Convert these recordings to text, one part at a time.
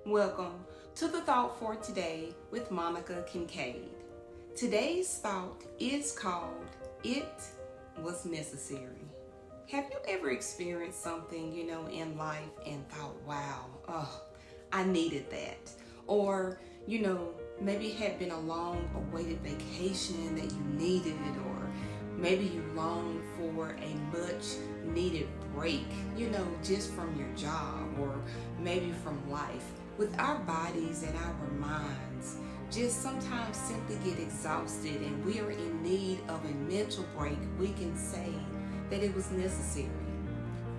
Welcome to the Thought for Today with Monica Kincaid. Today's thought is called It Was Necessary. Have you ever experienced something, in life and thought, wow, I needed that? Or, maybe it had been a long awaited vacation that you needed, or maybe you longed for a much needed break, just from your job or maybe from life. With our bodies and our minds, just sometimes simply get exhausted and we are in need of a mental break, we can say that it was necessary.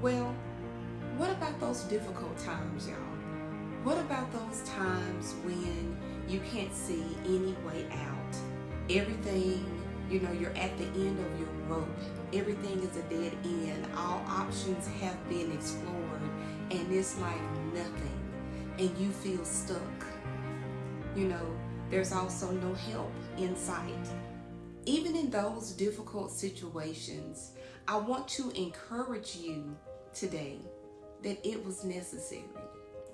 Well, what about those difficult times, y'all? What about those times when you can't see any way out? Everything, you're at the end of your rope. Everything is a dead end. All options have been explored and it's like nothing. And you feel stuck. There's also no help in sight. Even in those difficult situations, I want to encourage you today that it was necessary.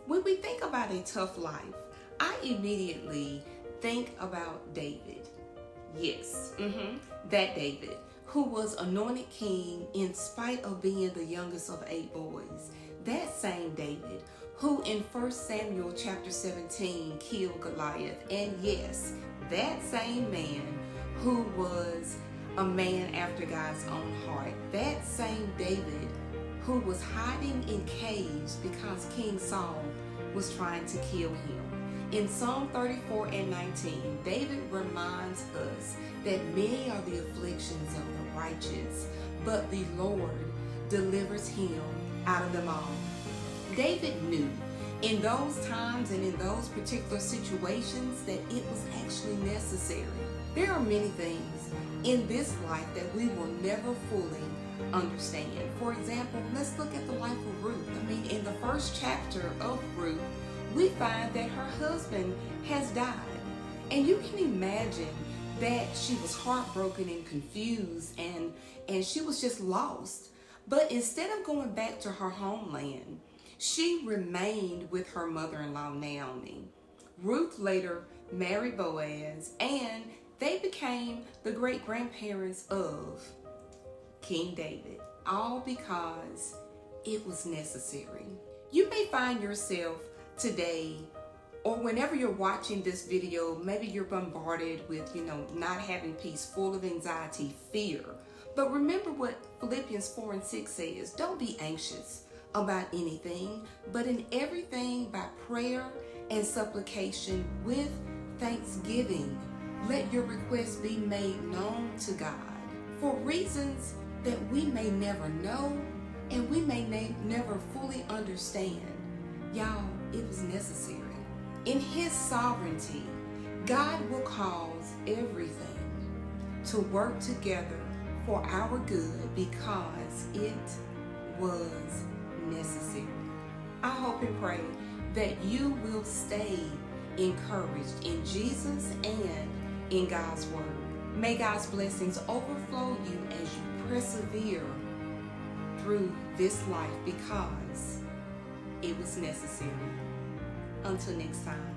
When we think about a tough life, I immediately think about David. Yes, that David, who was anointed king in spite of being the youngest of 8 boys. That same David who in 1 Samuel chapter 17 killed Goliath. And yes, that same man who was a man after God's own heart. That same David who was hiding in caves because King Saul was trying to kill him. In Psalm 34 and 19, David reminds us that many are the afflictions of the righteous, but the Lord delivers him out of them all. David knew in those times and in those particular situations that it was actually necessary. There are many things in this life that we will never fully understand. For example, let's look at the life of Ruth. In the first chapter of Ruth, we find that her husband has died. And you can imagine that she was heartbroken and confused and she was just lost. But instead of going back to her homeland, she remained with her mother-in-law, Naomi. Ruth later married Boaz, and they became the great-grandparents of King David, all because it was necessary. You may find yourself today, or whenever you're watching this video, maybe you're bombarded with, not having peace, full of anxiety, fear. But remember what Philippians 4 and 6 says, don't be anxious about anything, but in everything by prayer and supplication with thanksgiving, let your requests be made known to God for reasons that we may never know and we may never fully understand. Y'all, it was necessary. In His sovereignty, God will cause everything to work together for our good because it was necessary. I hope and pray that you will stay encouraged in Jesus and in God's word. May God's blessings overflow you as you persevere through this life because it was necessary. Until next time.